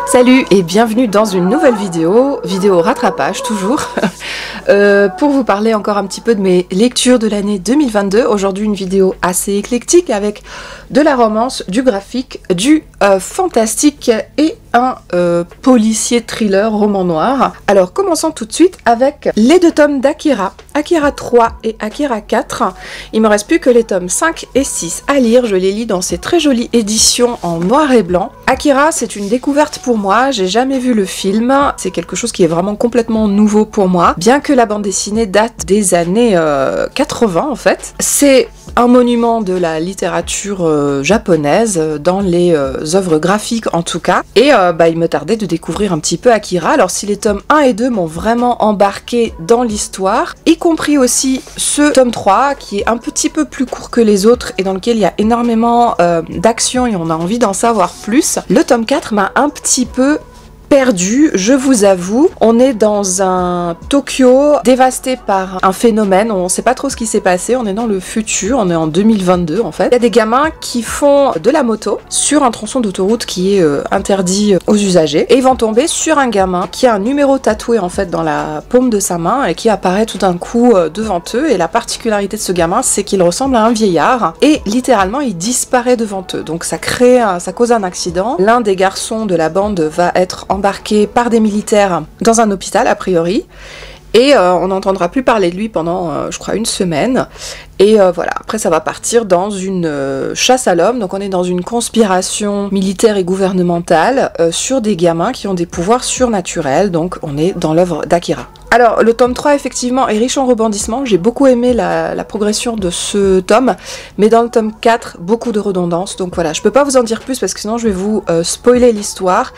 Salut et bienvenue dans une nouvelle vidéo rattrapage toujours, pour vous parler encore un petit peu de mes lectures de l'année 2022. Aujourd'hui une vidéo assez éclectique avec de la romance, du graphique, du fantastique et un policier thriller roman noir. Alors commençons tout de suite avec les deux tomes d'Akira, Akira 3 et Akira 4. Il me reste plus que les tomes 5 et 6 à lire, je les lis dans ces très jolies éditions en noir et blanc. Akira, c'est une découverte pour moi, j'ai jamais vu le film, c'est quelque chose qui est vraiment complètement nouveau pour moi, bien que la bande dessinée date des années 80 en fait. C'est un monument de la littérature japonaise, dans les œuvres graphiques en tout cas, et il me tardait de découvrir un petit peu Akira. Alors si les tomes 1 et 2 m'ont vraiment embarqué dans l'histoire, y compris aussi ce tome 3 qui est un petit peu plus court que les autres et dans lequel il y a énormément d'action et on a envie d'en savoir plus, le tome 4 m'a un petit peu perdu, je vous avoue. On est dans un Tokyo dévasté par un phénomène, on sait pas trop ce qui s'est passé, on est dans le futur, on est en 2022 en fait. Il y a des gamins qui font de la moto sur un tronçon d'autoroute qui est interdit aux usagers et ils vont tomber sur un gamin qui a un numéro tatoué en fait dans la paume de sa main et qui apparaît tout d'un coup devant eux, et la particularité de ce gamin c'est qu'il ressemble à un vieillard et littéralement il disparaît devant eux, donc ça cause un accident. L'un des garçons de la bande va être embarqué par des militaires dans un hôpital a priori, et on n'entendra plus parler de lui pendant je crois une semaine, et voilà, après ça va partir dans une chasse à l'homme, donc on est dans une conspiration militaire et gouvernementale sur des gamins qui ont des pouvoirs surnaturels, donc on est dans l'œuvre d'Akira. Alors le tome 3 effectivement est riche en rebondissements, j'ai beaucoup aimé la progression de ce tome, mais dans le tome 4 beaucoup de redondance, donc voilà, je peux pas vous en dire plus parce que sinon je vais vous spoiler l'histoire.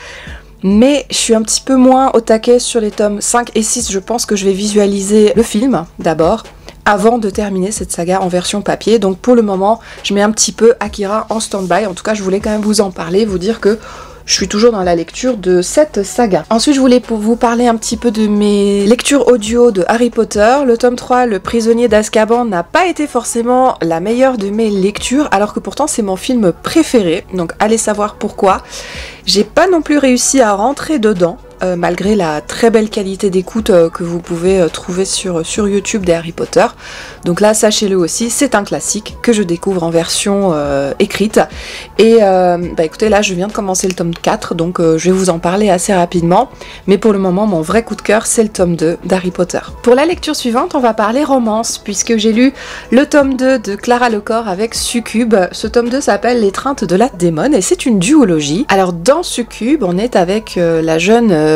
Mais je suis un petit peu moins au taquet sur les tomes 5 et 6, je pense que je vais visualiser le film d'abord, avant de terminer cette saga en version papier. Donc pour le moment, je mets un petit peu Akira en stand-by, en tout cas je voulais quand même vous en parler, vous dire que je suis toujours dans la lecture de cette saga. Ensuite, je voulais vous parler un petit peu de mes lectures audio de Harry Potter. Le tome 3, Le prisonnier d'Azkaban, n'a pas été forcément la meilleure de mes lectures, alors que pourtant c'est mon film préféré, donc allez savoir pourquoi. J'ai pas non plus réussi à rentrer dedans, malgré la très belle qualité d'écoute que vous pouvez trouver sur YouTube des Harry Potter. Donc là, sachez-le aussi, c'est un classique que je découvre en version écrite. Et écoutez, là je viens de commencer le tome 4, donc je vais vous en parler assez rapidement. Mais pour le moment, mon vrai coup de cœur, c'est le tome 2 d'Harry Potter. Pour la lecture suivante, on va parler romance, puisque j'ai lu le tome 2 de Clara Lecor avec Succube. Ce tome 2 s'appelle L'étreinte de la démone, et c'est une duologie. Alors dans Succube, on est avec la jeune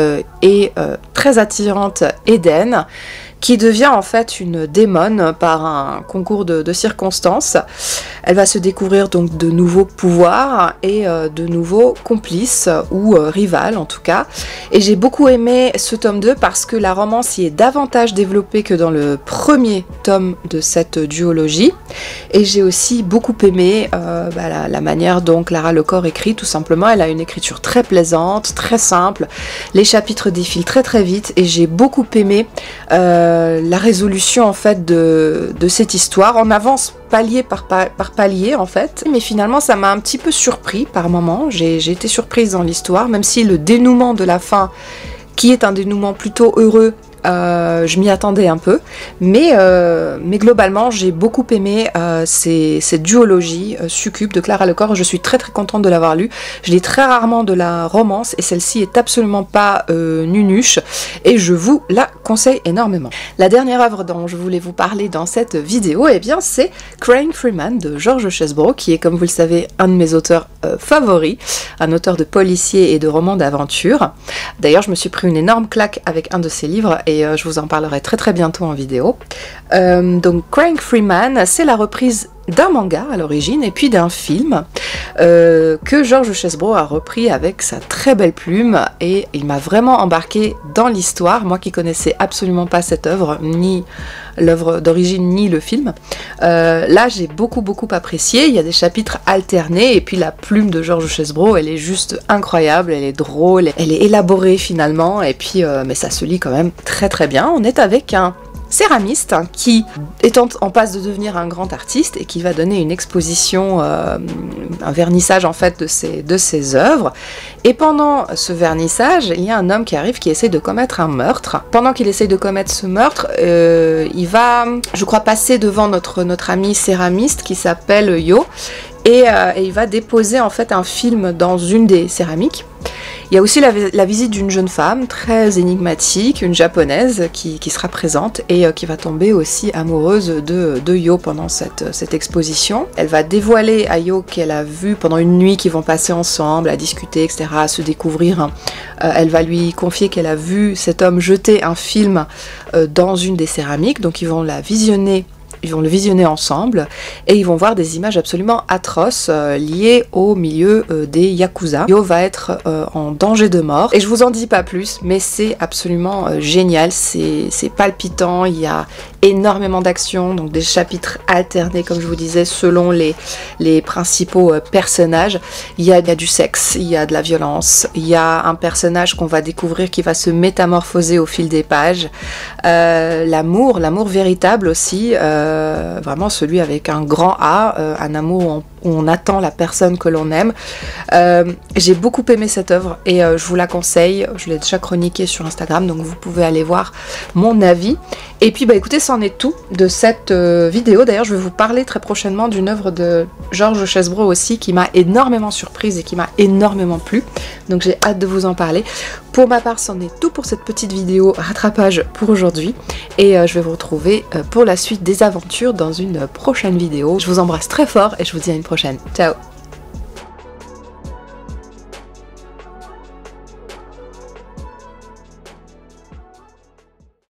et très attirante Eden, qui devient en fait une démone par un concours de circonstances. Elle va se découvrir donc de nouveaux pouvoirs et de nouveaux complices, ou rivales en tout cas. Et j'ai beaucoup aimé ce tome 2 parce que la romance y est davantage développée que dans le premier tome de cette duologie. Et j'ai aussi beaucoup aimé la manière dont Clara Lecor écrit, tout simplement. Elle a une écriture très plaisante, très simple. Les chapitres défilent très très vite et j'ai beaucoup aimé la résolution en fait de cette histoire. On avance palier par palier en fait, mais finalement ça m'a un petit peu surpris par moments. J'ai été surprise dans l'histoire, même si le dénouement de la fin, qui est un dénouement plutôt heureux, je m'y attendais un peu, mais globalement j'ai beaucoup aimé cette duologie Succube de Clara Lecor. Je suis très très contente de l'avoir lu. Je lis très rarement de la romance et celle-ci est absolument pas nunuche et je vous la conseille énormément. La dernière œuvre dont je voulais vous parler dans cette vidéo, eh bien c'est Craig Freeman de George Chesbrough, qui est, comme vous le savez, un de mes auteurs favoris, un auteur de policiers et de romans d'aventure. D'ailleurs je me suis pris une énorme claque avec un de ses livres et je vous en parlerai très très bientôt en vidéo. Donc Craig Freeman, c'est la reprise d'un manga à l'origine et puis d'un film que George Chesbrough a repris avec sa très belle plume, et il m'a vraiment embarqué dans l'histoire, moi qui connaissais absolument pas cette œuvre, ni l'œuvre d'origine ni le film. Là j'ai beaucoup apprécié, il y a des chapitres alternés et puis la plume de George Chesbrough, elle est juste incroyable, elle est drôle, elle est élaborée finalement, et puis mais ça se lit quand même très très bien. On est avec un céramiste qui est en passe de devenir un grand artiste et qui va donner une exposition, un vernissage en fait de ses œuvres. Et pendant ce vernissage, il y a un homme qui arrive qui essaie de commettre un meurtre. Pendant qu'il essaie de commettre ce meurtre, il va, je crois, passer devant notre ami céramiste qui s'appelle Yo, et il va déposer en fait un film dans une des céramiques. Il y a aussi la visite d'une jeune femme très énigmatique, une japonaise qui sera présente et qui va tomber aussi amoureuse de Yo pendant cette exposition. Elle va dévoiler à Yo qu'elle a vu pendant une nuit qu'ils vont passer ensemble à discuter, etc., à se découvrir. Elle va lui confier qu'elle a vu cet homme jeter un film dans une des céramiques, donc ils vont le visionner ensemble et ils vont voir des images absolument atroces liées au milieu des Yakuza. Yo va être en danger de mort et je vous en dis pas plus, mais c'est absolument génial, c'est palpitant, il y a énormément d'action, donc des chapitres alternés comme je vous disais selon les principaux personnages. Il y a du sexe, il y a de la violence, il y a un personnage qu'on va découvrir qui va se métamorphoser au fil des pages, l'amour véritable aussi, vraiment celui avec un grand A, un amour où on attend la personne que l'on aime. J'ai beaucoup aimé cette œuvre et je vous la conseille, je l'ai déjà chroniquée sur Instagram, donc vous pouvez aller voir mon avis. Et puis bah écoutez, c'en est tout de cette vidéo. D'ailleurs je vais vous parler très prochainement d'une œuvre de Georges Chesbrough aussi qui m'a énormément surprise et qui m'a énormément plu, donc j'ai hâte de vous en parler. Pour ma part, c'en est tout pour cette petite vidéo rattrapage pour aujourd'hui et je vais vous retrouver pour la suite des aventures dans une prochaine vidéo. Je vous embrasse très fort et je vous dis à une prochaine. Ciao!